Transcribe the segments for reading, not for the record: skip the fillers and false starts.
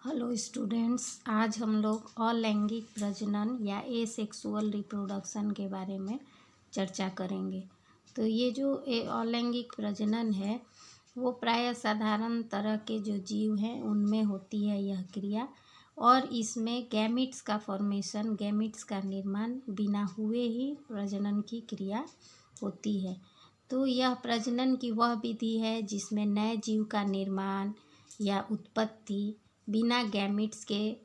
Hello students, आज हम लोग अलैंगिक प्रजनन या एसेक्सुअल रिप्रोडक्शन के बारे में चर्चा करेंगे। तो ये जो अलैंगिक प्रजनन है वो प्रायः साधारण तरह के जो जीव हैं उनमें होती है यह क्रिया, और इसमें गैमिट्स का फॉर्मेशन, गैमिट्स का निर्माण बिना हुए ही प्रजनन की क्रिया होती है। तो यह प्रजनन की वह विधि है जिसमें नए जीव का निर्माण या उत्पत्ति बिना गैमिट्स के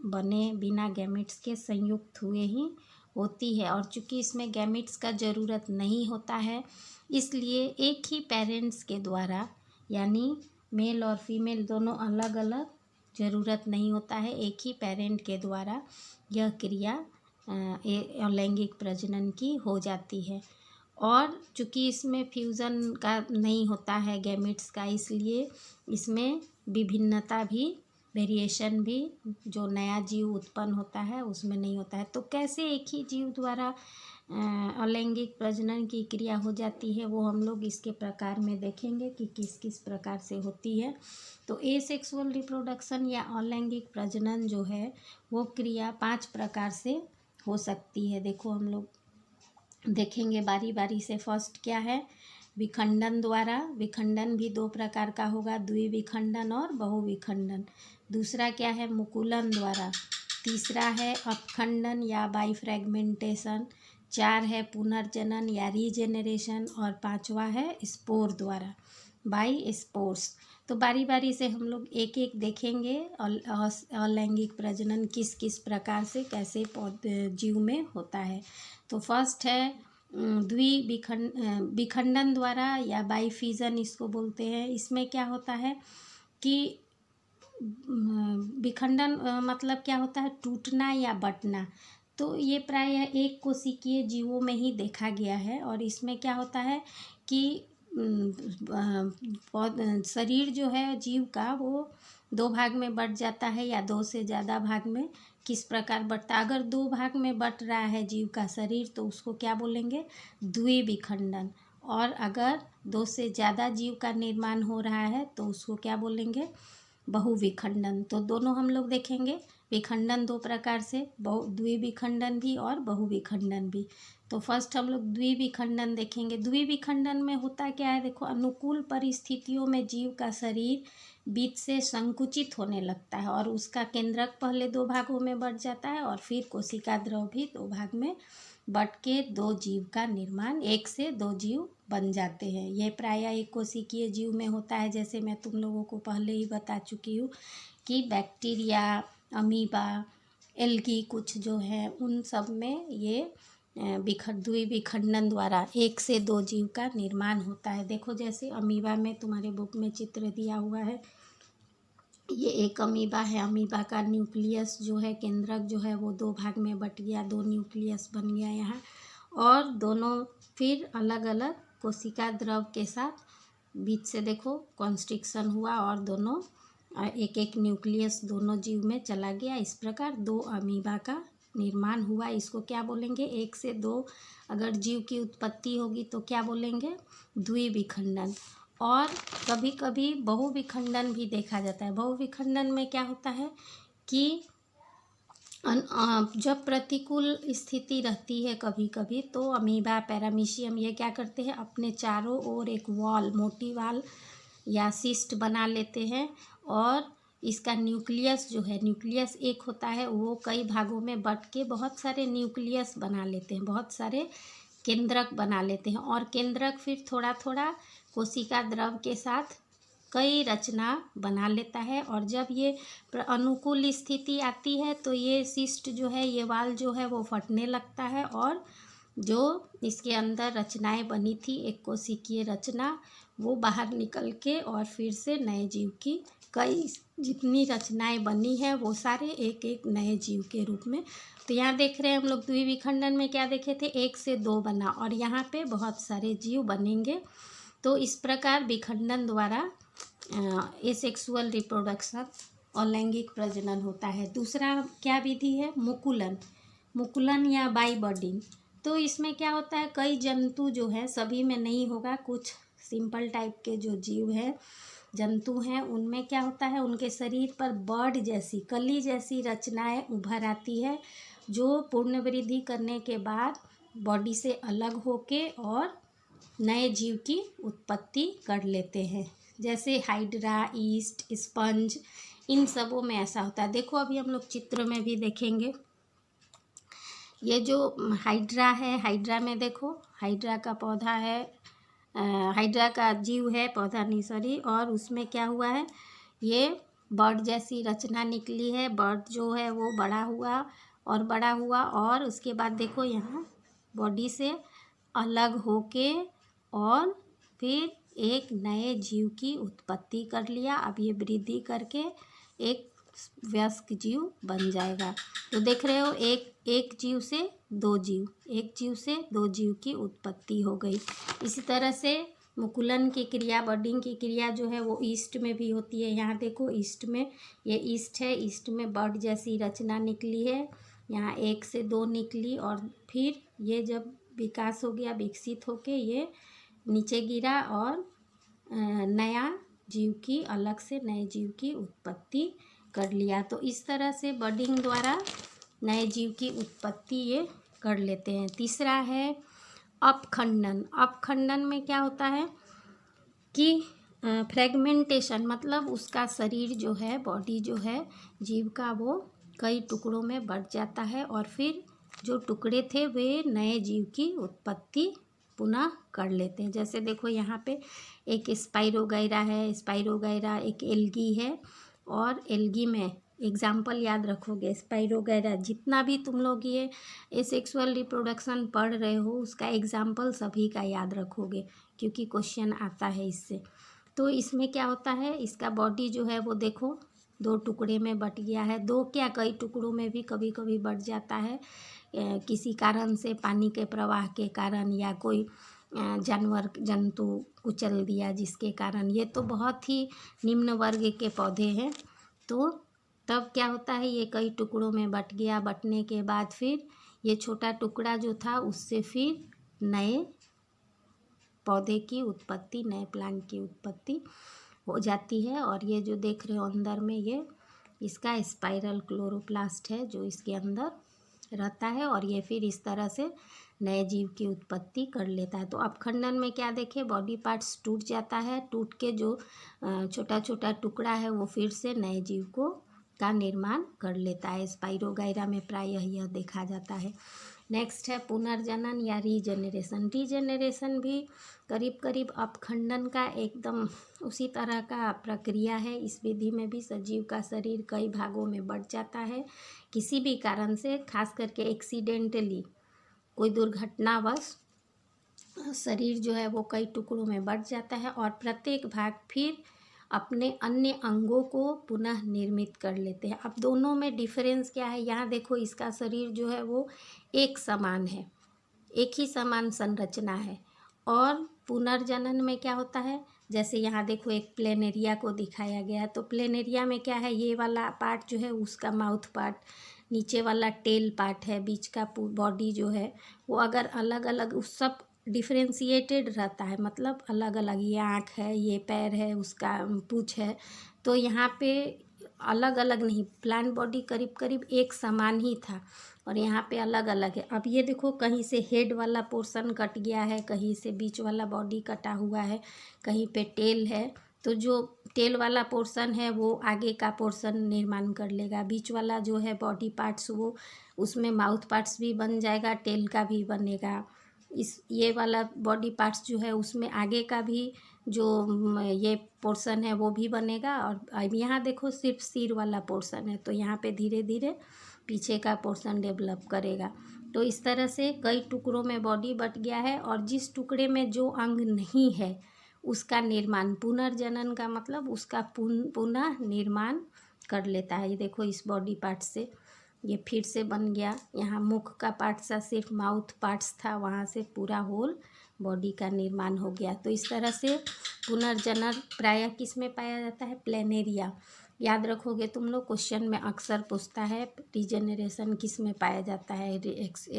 बने, बिना गैमिट्स के संयुक्त हुए ही होती है। और चूंकि इसमें गैमिट्स का ज़रूरत नहीं होता है, इसलिए एक ही पेरेंट्स के द्वारा, यानी मेल और फीमेल दोनों अलग अलग, ज़रूरत नहीं होता है, एक ही पेरेंट के द्वारा यह क्रिया अलैंगिक प्रजनन की हो जाती है। और चूंकि इसमें फ्यूज़न का नहीं होता है गैमेट्स का, इसलिए इसमें विभिन्नता भी, वेरिएशन भी, जो नया जीव उत्पन्न होता है उसमें नहीं होता है। तो कैसे एक ही जीव द्वारा अलैंगिक प्रजनन की क्रिया हो जाती है वो हम लोग इसके प्रकार में देखेंगे कि किस किस प्रकार से होती है। तो एसेक्सुअल रिप्रोडक्शन या अलैंगिक प्रजनन जो है वो क्रिया 5 प्रकार से हो सकती है। देखो हम लोग देखेंगे बारी बारी से। फर्स्ट क्या है? विखंडन द्वारा। विखंडन भी 2 प्रकार का होगा, द्विविखंडन और बहुविखंडन। दूसरा क्या है? मुकुलन द्वारा। तीसरा है अपखंडन या बाइफ्रैगमेंटेशन। 4 है पुनर्जनन या रीजेनरेशन। और 5वां है स्पोर द्वारा, बाई स्पोर्स। तो बारी बारी से हम लोग एक एक देखेंगे अलैंगिक प्रजनन किस किस प्रकार से, कैसे जीव में होता है। तो फर्स्ट है विखंडन द्वारा या बाइफिजन इसको बोलते हैं। इसमें क्या होता है कि विखंडन मतलब क्या होता है? टूटना या बंटना। तो ये प्रायः एक कोशिकीय जीवों में ही देखा गया है। और इसमें क्या होता है कि शरीर जो है जीव का वो 2 भाग में बंट जाता है या 2 से ज़्यादा भाग में। किस प्रकार बंटता है? अगर 2 भाग में बंट रहा है जीव का शरीर तो उसको क्या बोलेंगे? द्विविखंडन। और अगर 2 से ज़्यादा जीव का निर्माण हो रहा है तो उसको क्या बोलेंगे? बहुविखंडन। तो दोनों हम लोग देखेंगे। विखंडन 2 प्रकार से, द्विविखंडन भी और बहुविखंडन भी। तो फर्स्ट हम लोग द्विविखंडन देखेंगे। द्विविखंडन में होता क्या है? देखो, अनुकूल परिस्थितियों में जीव का शरीर बीच से संकुचित होने लगता है और उसका केंद्रक पहले 2 भागों में बंट जाता है और फिर कोशिका द्रव भी 2 भाग में बंट के 2 जीव का निर्माण, 1 से 2 जीव बन जाते हैं। यह प्रायः एक कोशिकीय जीव में होता है। जैसे मैं तुम लोगों को पहले ही बता चुकी हूँ कि बैक्टीरिया, अमीबा, एल्गी कुछ जो है उन सब में ये द्विविखंडन द्वारा 1 से 2 जीव का निर्माण होता है। देखो, जैसे अमीबा में तुम्हारे बुक में चित्र दिया हुआ है, ये एक अमीबा है। अमीबा का न्यूक्लियस जो है, केंद्रक जो है वो 2 भाग में बट गया, 2 न्यूक्लियस बन गया यहाँ। और दोनों फिर अलग अलग कोशिका द्रव के साथ बीच से देखो कॉन्स्ट्रिक्शन हुआ और दोनों एक एक न्यूक्लियस दोनों जीव में चला गया। इस प्रकार 2 अमीबा का निर्माण हुआ। इसको क्या बोलेंगे? 1 से 2 अगर जीव की उत्पत्ति होगी तो क्या बोलेंगे? द्विविखंडन। और कभी कभी बहुविखंडन भी देखा जाता है। बहुविखंडन में क्या होता है कि जब प्रतिकूल स्थिति रहती है कभी कभी, तो अमीबा, पैरामीशियम ये क्या करते हैं? अपने चारों ओर एक वॉल, मोटी वॉल या सिस्ट बना लेते हैं और इसका न्यूक्लियस जो है, न्यूक्लियस एक होता है, वो कई भागों में बट के बहुत सारे न्यूक्लियस बना लेते हैं, बहुत सारे केंद्रक बना लेते हैं। और केंद्रक फिर थोड़ा थोड़ा कोशिका द्रव के साथ कई रचना बना लेता है। और जब ये अनुकूल स्थिति आती है तो ये सिस्ट जो है, ये वाल जो है वो फटने लगता है और जो इसके अंदर रचनाएं बनी थी, एक कोशिकीय रचना, वो बाहर निकल के और फिर से नए जीव की कई जितनी रचनाएं बनी है वो सारे एक एक नए जीव के रूप में। तो यहाँ देख रहे हैं हम लोग द्विविखंडन में क्या देखे थे? 1 से 2 बना और यहाँ पे बहुत सारे जीव बनेंगे। तो इस प्रकार विखंडन द्वारा एसेक्सुअल रिप्रोडक्शन, अलैंगिक प्रजनन होता है। दूसरा क्या विधि है? मुकुलन। मुकुलन या बाई बर्डिंग। तो इसमें क्या होता है? कई जंतु जो है, सभी में नहीं होगा, कुछ सिंपल टाइप के जो जीव है जंतु हैं उनमें क्या होता है, उनके शरीर पर बर्ड जैसी, कली जैसी रचनाएं उभर आती है, जो पूर्ण वृद्धि करने के बाद बॉडी से अलग होके और नए जीव की उत्पत्ति कर लेते हैं। जैसे हाइड्रा, ईस्ट, स्पंज, इन सबों में ऐसा होता है। देखो अभी हम लोग चित्र में भी देखेंगे। ये जो हाइड्रा है, हाइड्रा में देखो, हाइड्रा का पौधा है, हाइड्रा का जीव है, पौधा नहीं सॉरी, और उसमें क्या हुआ है, ये बर्ड जैसी रचना निकली है। बर्ड जो है वो बड़ा हुआ और बड़ा हुआ, और उसके बाद देखो यहाँ बॉडी से अलग होके और फिर एक नए जीव की उत्पत्ति कर लिया। अब ये वृद्धि करके एक वयस्क जीव बन जाएगा। तो देख रहे हो, एक जीव से दो जीव, एक जीव से दो जीव की उत्पत्ति हो गई। इसी तरह से मुकुलन की क्रिया, बर्डिंग की क्रिया जो है वो ईस्ट में भी होती है। यहाँ देखो ईस्ट में, ये ईस्ट है, ईस्ट में बर्ड जैसी रचना निकली है, यहाँ एक से दो निकली, और फिर ये जब विकास हो गया, विकसित होके ये नीचे गिरा और नया जीव की, अलग से नए जीव की उत्पत्ति कर लिया। तो इस तरह से बर्डिंग द्वारा नए जीव की उत्पत्ति ये कर लेते हैं। तीसरा है अपखंडन। अपखंडन में क्या होता है कि फ्रेगमेंटेशन, मतलब उसका शरीर जो है, बॉडी जो है जीव का, वो कई टुकड़ों में बट जाता है और फिर जो टुकड़े थे वे नए जीव की उत्पत्ति पुनः कर लेते हैं। जैसे देखो यहाँ पे एक स्पाइरोगैरा है, स्पाइरोगैरा एक एल्गी है, और एल्गी में एग्जाम्पल याद रखोगे, स्पाइरोगैरा, जितना भी तुम लोग ये एसेक्सुअल रिप्रोडक्शन पढ़ रहे हो उसका एग्जाम्पल सभी का याद रखोगे, क्योंकि क्वेश्चन आता है इससे। तो इसमें क्या होता है, इसका बॉडी जो है वो देखो दो टुकड़े में बट गया है, दो क्या कई टुकड़ों में भी कभी कभी बट जाता है, किसी कारण से, पानी के प्रवाह के कारण, या कोई जानवर जंतु कुचल दिया जिसके कारण। ये तो बहुत ही निम्न वर्ग के पौधे हैं। तो तब क्या होता है, ये कई टुकड़ों में बट गया, बटने के बाद फिर ये छोटा टुकड़ा जो था उससे फिर नए पौधे की उत्पत्ति, नए प्लांट की उत्पत्ति हो जाती है। और ये जो देख रहे हो अंदर में, ये इसका स्पाइरल क्लोरोप्लास्ट है जो इसके अंदर रहता है, और ये फिर इस तरह से नए जीव की उत्पत्ति कर लेता है। तो अपखंडन में क्या देखे, बॉडी पार्ट्स टूट जाता है, टूट के जो छोटा छोटा टुकड़ा है वो फिर से नए जीव को का निर्माण कर लेता है। स्पाइरोगैरा में प्रायः यह देखा जाता है। नेक्स्ट है पुनर्जनन या रीजेनरेशन। रीजेनरेशन भी करीब करीब अपखंडन का एकदम उसी तरह का प्रक्रिया है। इस विधि में भी सजीव का शरीर कई भागों में बढ़ जाता है किसी भी कारण से, खास करके एक्सीडेंटली, कोई दुर्घटनावश शरीर जो है वो कई टुकड़ों में बढ़ जाता है, और प्रत्येक भाग फिर अपने अन्य अंगों को पुनः निर्मित कर लेते हैं। अब दोनों में डिफरेंस क्या है, यहाँ देखो इसका शरीर जो है वो एक समान है, एक ही समान संरचना है। और पुनर्जनन में क्या होता है, जैसे यहाँ देखो एक प्लेनेरिया को दिखाया गया है। तो प्लेनेरिया में क्या है, ये वाला पार्ट जो है उसका माउथ पार्ट, नीचे वाला टेल पार्ट है, बीच का बॉडी जो है वो अगर अलग अलग, उस सब डिफ्रेंशिएटेड रहता है, मतलब अलग अलग, ये आँख है, ये पैर है, उसका पूँछ है। तो यहाँ पे अलग अलग नहीं, प्लांट बॉडी करीब करीब एक समान ही था, और यहाँ पे अलग अलग है। अब ये देखो कहीं से हेड वाला पोर्शन कट गया है, कहीं से बीच वाला बॉडी कटा हुआ है, कहीं पे टेल है। तो जो टेल वाला पोर्शन है वो आगे का पोर्शन निर्माण कर लेगा, बीच वाला जो है बॉडी पार्ट्स वो उसमें माउथ पार्ट्स भी बन जाएगा, टेल का भी बनेगा। ये वाला बॉडी पार्ट्स जो है उसमें आगे का भी जो ये पोर्शन है वो भी बनेगा। और अब यहाँ देखो सिर्फ सिर वाला पोर्शन है, तो यहाँ पे धीरे धीरे पीछे का पोर्शन डेवलप करेगा। तो इस तरह से कई टुकड़ों में बॉडी बट गया है, और जिस टुकड़े में जो अंग नहीं है उसका निर्माण, पुनर्जनन का मतलब उसका पुनः निर्माण कर लेता है। ये देखो इस बॉडी पार्ट से ये फिर से बन गया, यहाँ मुख का पार्ट सा सिर्फ माउथ पार्ट्स था, वहाँ से पूरा होल बॉडी का निर्माण हो गया। तो इस तरह से पुनर्जनन प्रायः किस में पाया जाता है, प्लेनेरिया। याद रखोगे तुम लोग, क्वेश्चन में अक्सर पूछता है रीजेनरेशन किस में पाया जाता है,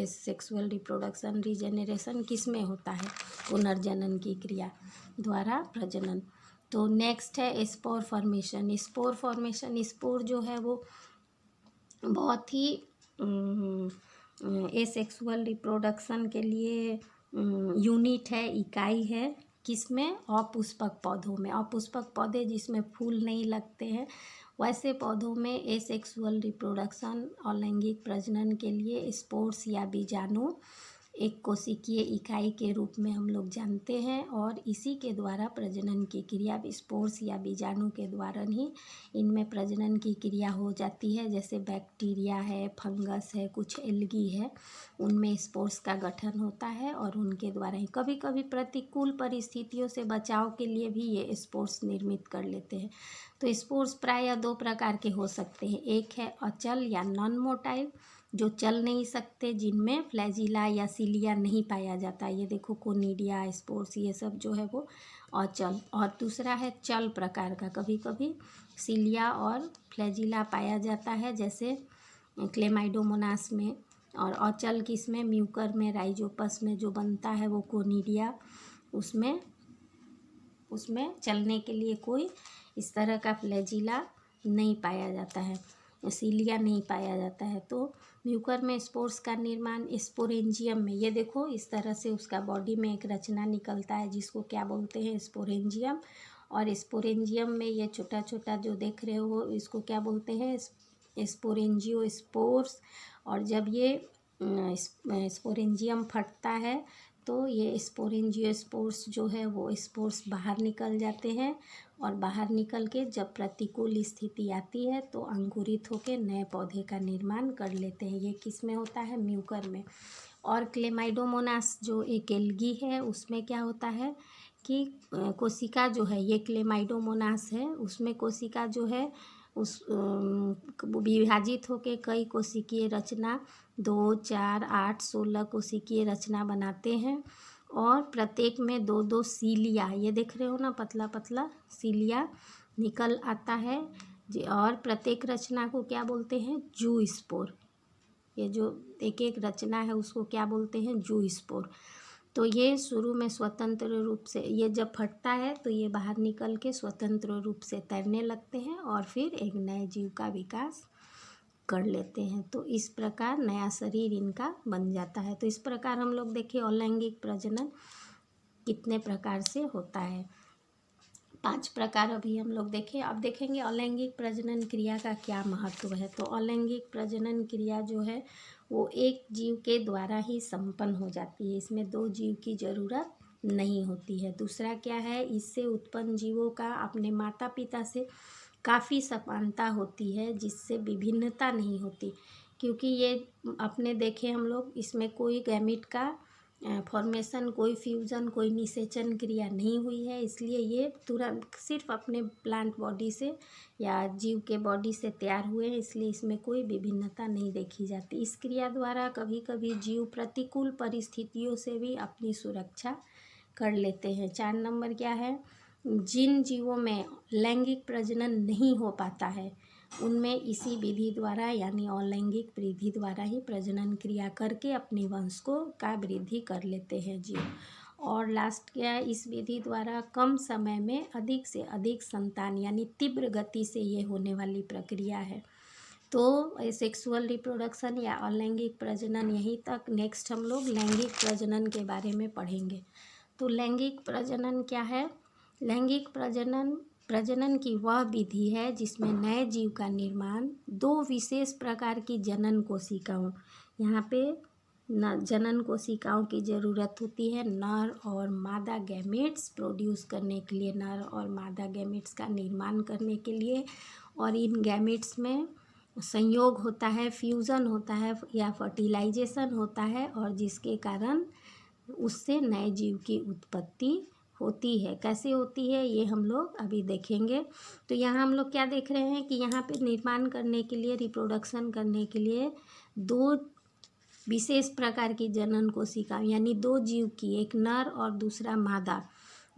सेक्सुअल रिप्रोडक्शन रीजेनरेशन किस में होता है, पुनर्जनन की क्रिया द्वारा प्रजनन। तो नेक्स्ट है spore formation. Spore formation, spore जो है वो बहुत ही एसेक्सुअल रिप्रोडक्शन के लिए यूनिट है, इकाई है। किसमें? अपुष्पक पौधों में। अपुष्पक पौधे जिसमें फूल नहीं लगते हैं, वैसे पौधों में एसेक्सुअल रिप्रोडक्शन और लैंगिक प्रजनन के लिए स्पोर्स या बीजाणु एक कोशिकीय इकाई के रूप में हम लोग जानते हैं, और इसी के द्वारा प्रजनन की क्रिया, स्पोर्स या बीजाणु के द्वारा ही इनमें प्रजनन की क्रिया हो जाती है। जैसे बैक्टीरिया है, फंगस है, कुछ एल्गी है, उनमें स्पोर्स का गठन होता है और उनके द्वारा ही कभी कभी प्रतिकूल परिस्थितियों से बचाव के लिए भी ये स्पोर्स निर्मित कर लेते हैं। तो स्पोर्स प्रायः दो प्रकार के हो सकते हैं। एक है अचल या नॉन मोटाइल, जो चल नहीं सकते, जिनमें फ्लैजिला या सिलिया नहीं पाया जाता। ये देखो कोनिडिया, स्पोर्स, ये सब जो है वो अचल। और दूसरा है चल प्रकार का, कभी कभी सिलिया और फ्लैजिला पाया जाता है, जैसे क्लेमाइडोमोनास में। और अचल किसमें? म्यूकर में, राइजोपस में जो बनता है वो कोनिडिया, उसमें चलने के लिए कोई इस तरह का फ्लैजिला नहीं पाया जाता है, सिलिया नहीं पाया जाता है। तो म्यूकर में स्पोर्स का निर्माण स्पोरेंजियम में, ये देखो इस तरह से उसका बॉडी में एक रचना निकलता है जिसको क्या बोलते हैं? स्पोरेंजियम। और स्पोरेंजियम में ये छोटा छोटा जो देख रहे हो इसको क्या बोलते हैं? स्पोरेंजियो स्पोर्स। और जब ये स्पोरेंजियम फटता है तो ये स्पोरेंजियोस्पोर्स जो है वो स्पोर्स बाहर निकल जाते हैं, और बाहर निकल के जब प्रतिकूल स्थिति आती है तो अंकुरित होकर नए पौधे का निर्माण कर लेते हैं। ये किस में होता है? म्यूकर में। और क्लेमाइडोमोनास जो एक एल्गी है, उसमें क्या होता है कि कोशिका जो है, ये क्लेमाइडोमोनास है, उसमें कोशिका जो है उस विभाजित होकर कई कोशिकीय रचना 2, 4, 8, 16 कोशिकीय रचना बनाते हैं, और प्रत्येक में 2-2 सीलिया, ये देख रहे हो ना, पतला पतला सीलिया निकल आता है जी। और प्रत्येक रचना को क्या बोलते हैं? जू स्पोर। ये जो एक एक रचना है उसको क्या बोलते हैं? जू स्पोर। तो ये शुरू में स्वतंत्र रूप से, ये जब फटता है तो ये बाहर निकल के स्वतंत्र रूप से तैरने लगते हैं और फिर एक नए जीव का विकास कर लेते हैं। तो इस प्रकार नया शरीर इनका बन जाता है। तो इस प्रकार हम लोग देखिए अलैंगिक प्रजनन कितने प्रकार से होता है। 5 प्रकार अभी हम लोग देखें। अब देखेंगे अलैंगिक प्रजनन क्रिया का क्या महत्व है। तो अलैंगिक प्रजनन क्रिया जो है वो एक जीव के द्वारा ही संपन्न हो जाती है, इसमें 2 जीव की ज़रूरत नहीं होती है। दूसरा क्या है? इससे उत्पन्न जीवों का अपने माता पिता से काफ़ी समानता होती है, जिससे विभिन्नता नहीं होती, क्योंकि ये अपने देखें हम लोग, इसमें कोई गैमिट का फॉर्मेशन, कोई फ्यूज़न, कोई निषेचन क्रिया नहीं हुई है, इसलिए ये तुरंत सिर्फ अपने प्लांट बॉडी से या जीव के बॉडी से तैयार हुए हैं, इसलिए इसमें कोई विभिन्नता नहीं देखी जाती। इस क्रिया द्वारा कभी कभी जीव प्रतिकूल परिस्थितियों से भी अपनी सुरक्षा कर लेते हैं। 4 नंबर क्या है? जिन जीवों में लैंगिक प्रजनन नहीं हो पाता है उनमें इसी विधि द्वारा यानी अलैंगिक विधि द्वारा ही प्रजनन क्रिया करके अपने वंश को का वृद्धि कर लेते हैं जीव। और लास्ट क्या है? इस विधि द्वारा कम समय में अधिक से अधिक संतान यानी तीव्र गति से ये होने वाली प्रक्रिया है। तो सेक्सुअल रिप्रोडक्शन या अलैंगिक प्रजनन यहीं तक। नेक्स्ट हम लोग लैंगिक प्रजनन के बारे में पढ़ेंगे। तो लैंगिक प्रजनन क्या है? लैंगिक प्रजनन की वह विधि है जिसमें नए जीव का निर्माण 2 विशेष प्रकार की जनन कोशिकाओं, यहाँ पे जनन कोशिकाओं की ज़रूरत होती है नर और मादा गैमेट्स प्रोड्यूस करने के लिए, नर और मादा गैमेट्स का निर्माण करने के लिए। और इन गैमेट्स में संयोग होता है, फ्यूज़न होता है या फर्टिलाइजेशन होता है, और जिसके कारण उससे नए जीव की उत्पत्ति होती है। कैसे होती है ये हम लोग अभी देखेंगे। तो यहाँ हम लोग क्या देख रहे हैं कि यहाँ पे निर्माण करने के लिए, रिप्रोडक्शन करने के लिए 2 विशेष प्रकार की जनन कोशिका यानी 2 जीव की, एक नर और दूसरा मादा,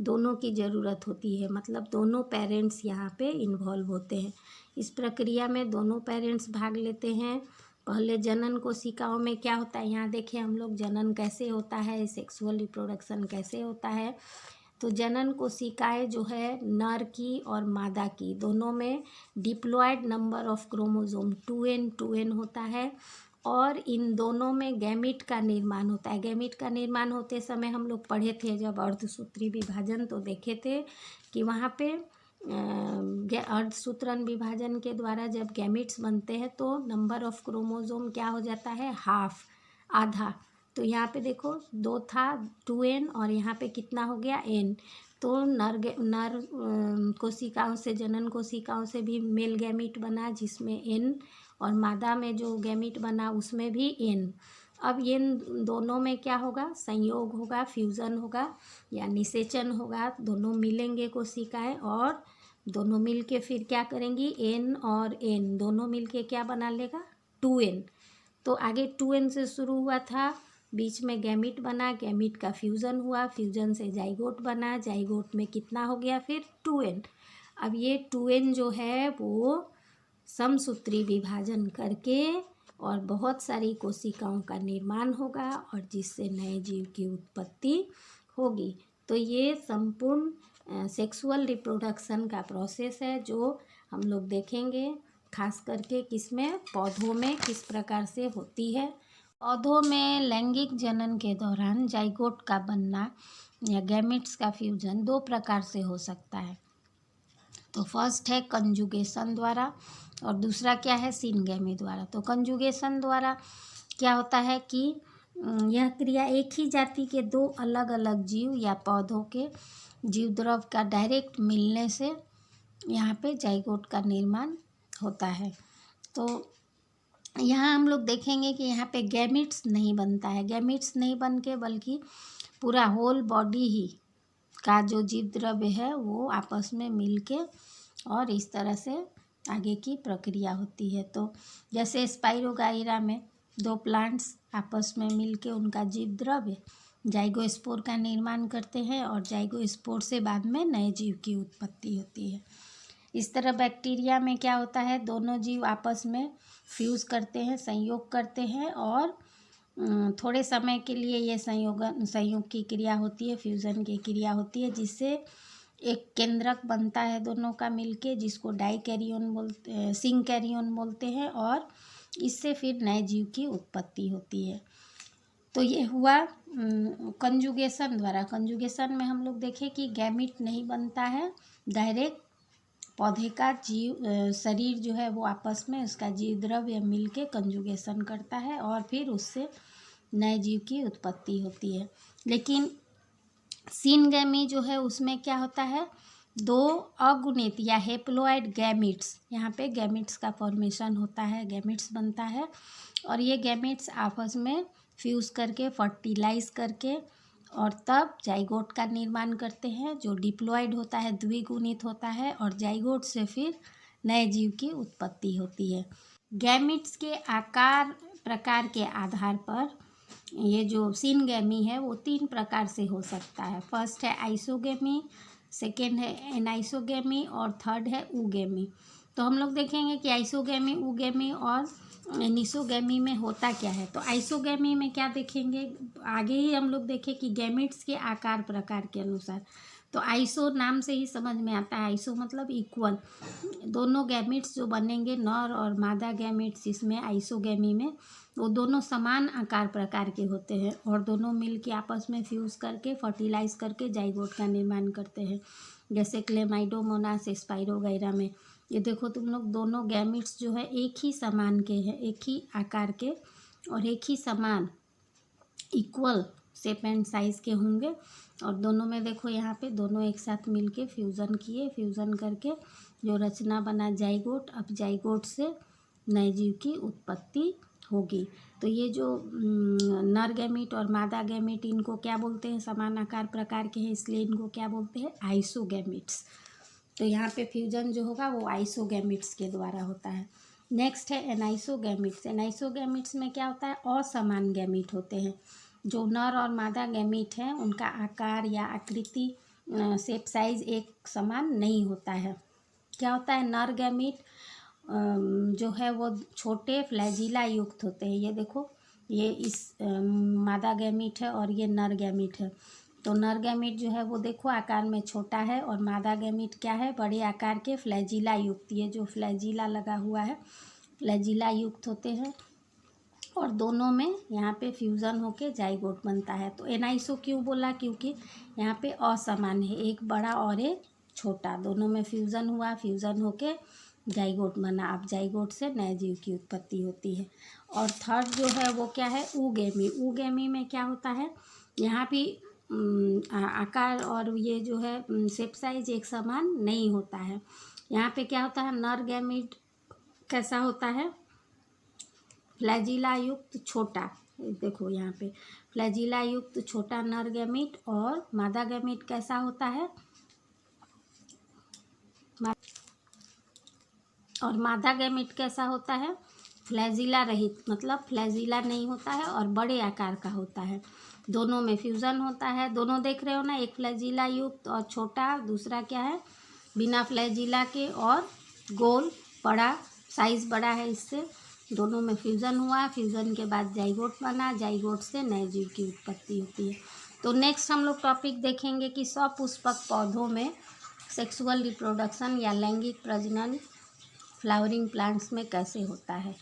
दोनों की ज़रूरत होती है। मतलब दोनों पेरेंट्स यहाँ पे इन्वॉल्व होते हैं। इस प्रक्रिया में दोनों पेरेंट्स भाग लेते हैं। पहले जनन कोशिकाओं में क्या होता है, यहाँ देखिए हम लोग जनन कैसे होता है, सेक्सुअल रिप्रोडक्शन कैसे होता है। तो जनन कोशिकाएं जो है नर की और मादा की दोनों में diploid number of chromosome 2n होता है, और इन दोनों में गैमीट का निर्माण होता है। गैमीट का निर्माण होते समय हम लोग पढ़े थे जब अर्धसूत्री विभाजन, तो देखे थे कि वहाँ पे अर्धसूत्रन विभाजन के द्वारा जब गैमीट्स बनते हैं तो नंबर ऑफ क्रोमोसोम क्या हो जाता है, हाफ, आधा। तो यहाँ पे देखो 2 था 2n, और यहाँ पे कितना हो गया n। तो नर कोशिकाओं से, जनन कोशिकाओं से भी मेल गैमीट बना जिसमें n, और मादा में जो गैमीट बना उसमें भी n। अब ये दोनों में क्या होगा, संयोग होगा, फ्यूज़न होगा या निषेचन होगा। दोनों मिलेंगे कोशिकाएं, और दोनों मिल के फिर क्या करेंगी, n और n दोनों मिल के क्या बना लेगा, 2n। तो आगे 2n से शुरू हुआ था, बीच में गैमीट बना, गैमीट का फ्यूज़न हुआ, फ्यूज़न से जाइगोट बना, जाइगोट में कितना हो गया फिर 2n। अब ये 2n जो है वो समसूत्री विभाजन करके और बहुत सारी कोशिकाओं का निर्माण होगा, और जिससे नए जीव की उत्पत्ति होगी। तो ये संपूर्ण सेक्सुअल रिप्रोडक्शन का प्रोसेस है जो हम लोग देखेंगे, खास करके किसमें, पौधों में किस प्रकार से होती है। पौधों में लैंगिक जनन के दौरान जाइगोट का बनना या गैमेट्स का फ्यूजन 2 प्रकार से हो सकता है। तो फर्स्ट है कंजुगेशन द्वारा, और दूसरा क्या है, सिनगेमी द्वारा। तो कंजुगेशन द्वारा क्या होता है कि यह क्रिया एक ही जाति के 2 अलग अलग जीव या पौधों के जीव द्रव का डायरेक्ट मिलने से यहाँ पे जाइगोट का निर्माण होता है। तो यहाँ हम लोग देखेंगे कि यहाँ पे गैमिट्स नहीं बनता है, गैमिट्स नहीं बन के बल्कि पूरा होल बॉडी ही का जो जीव द्रव्य है वो आपस में मिल के और इस तरह से आगे की प्रक्रिया होती है। तो जैसे स्पाइरोगाइरा में 2 प्लांट्स आपस में मिल के उनका जीव द्रव्य जाइगोस्पोर का निर्माण करते हैं, और जाइगोस्पोर से बाद में नए जीव की उत्पत्ति होती है। इस तरह बैक्टीरिया में क्या होता है, दोनों जीव आपस में फ्यूज़ करते हैं, संयोग करते हैं, और थोड़े समय के लिए ये संयोग की क्रिया होती है, फ्यूज़न की क्रिया होती है, जिससे एक केंद्रक बनता है दोनों का मिलके, जिसको डाइकैरियोन बोलते, सिंकैरियोन बोलते हैं, और इससे फिर नए जीव की उत्पत्ति होती है। तो ये हुआ कंजुगेशन द्वारा। कंजुगेशन में हम लोग देखें कि गैमीट नहीं बनता है, डायरेक्ट पौधे का जीव शरीर जो है वो आपस में उसका जीव द्रव्य मिल के कंजुगेशन करता है, और फिर उससे नए जीव की उत्पत्ति होती है। लेकिन सिनगेमी जो है उसमें क्या होता है, 2 अगुणित या हेप्लोइड गैमिट्स, यहाँ पे गैमिट्स का फॉर्मेशन होता है, गैमिट्स बनता है, और ये गैमिट्स आपस में फ्यूज़ करके फर्टिलाइज करके और तब जाइगोट का निर्माण करते हैं, जो डिप्लॉयड होता है, द्विगुणित होता है, और जाइगोट से फिर नए जीव की उत्पत्ति होती है। गैमिट्स के आकार प्रकार के आधार पर ये जो सिनगेमी है वो 3 प्रकार से हो सकता है। फर्स्ट है आइसोगेमी, सेकेंड है एनाइसोगेमी, और थर्ड है ऊगेमी। तो हम लोग देखेंगे कि आइसोगेमी, ऊगेमी और एनिसोगेमी में होता क्या है। तो आइसोगेमी में क्या देखेंगे, आगे ही हम लोग देखें कि गैमेट्स के आकार प्रकार के अनुसार। तो आइसो नाम से ही समझ में आता है, आइसो मतलब इक्वल, दोनों गैमेट्स जो बनेंगे नर और मादा गैमेट्स इसमें आइसोगेमी में, वो दोनों समान आकार प्रकार के होते हैं, और दोनों मिल के आपस में फ्यूज़ करके फर्टिलाइज करके जाइगोट का निर्माण करते हैं। जैसे क्लेमाइडोमोनास स्पाइरोगाइरा में ये देखो तुम लोग, दोनों गैमेट्स जो है एक ही समान के हैं, एक ही आकार के और एक ही समान इक्वल शेप एंड साइज़ के होंगे, और दोनों में देखो यहाँ पे दोनों एक साथ मिलके फ्यूज़न किए, फ्यूज़न करके जो रचना बना जाइगोट। अब जाइगोट से नए जीव की उत्पत्ति होगी। तो ये जो नर गैमीट और मादा गैमीट, इनको क्या बोलते हैं, समान आकार प्रकार के हैं, इसलिए इनको क्या बोलते हैं, आइसोगैमिट्स। तो यहाँ पे फ्यूजन जो होगा वो आइसोगैमिट्स के द्वारा होता है। नेक्स्ट है एनाइसोगैमिट्स। एनाइसोगैमिट्स में क्या होता है, असमान गैमीट होते हैं। जो नर और मादा गैमीट हैं उनका आकार या आकृति, शेप साइज एक समान नहीं होता है। क्या होता है, नर गैमीट जो है वो छोटे फ्लैजिला युक्त होते हैं। ये देखो, ये इस मादा गैमीट है और ये नर गैमीट है। तो नर गैमीट जो है वो देखो आकार में छोटा है और मादा गैमीट क्या है, बड़े आकार के फ्लैजिला युक्त, ये जो फ्लैजिला लगा हुआ है फ्लैजिला युक्त होते हैं और दोनों में यहाँ पे फ्यूज़न होके जाइगोट बनता है। तो एनाइसो क्यों बोला, क्योंकि यहाँ पे असमान है, एक बड़ा और एक छोटा, दोनों में फ्यूज़न हुआ, फ्यूज़न होके जाइगोट बना। अब जाइगोट से नए जीव की उत्पत्ति होती है। और थर्ड जो है वो क्या है, ऊगेमी। ऊगेमी में क्या होता है, यहाँ भी आकार और ये जो है शेप साइज एक समान नहीं होता है। यहाँ पे क्या होता है, नर गैमीट कैसा होता है, फ्लैजिला युक्त छोटा, देखो यहाँ पे फ्लैजिला युक्त छोटा नर गैमीट, और मादा गैमीट कैसा होता है, और मादा गैमीट कैसा होता है, फ्लैजिला रहित, मतलब फ्लैजिला नहीं होता है और बड़े आकार का होता है। दोनों में फ्यूज़न होता है, दोनों देख रहे हो ना, एक फ्लैजिला युक्त और छोटा, दूसरा क्या है बिना फ्लैजिला के और गोल बड़ा, साइज़ बड़ा है इससे, दोनों में फ्यूज़न हुआ, फ्यूज़न के बाद जाइगोट बना, जाइगोट से नए जीव की उत्पत्ति होती है। तो नेक्स्ट हम लोग टॉपिक देखेंगे कि सपुष्पक पौधों में सेक्सुअल रिप्रोडक्शन या लैंगिक प्रजनन फ्लावरिंग प्लांट्स में कैसे होता है।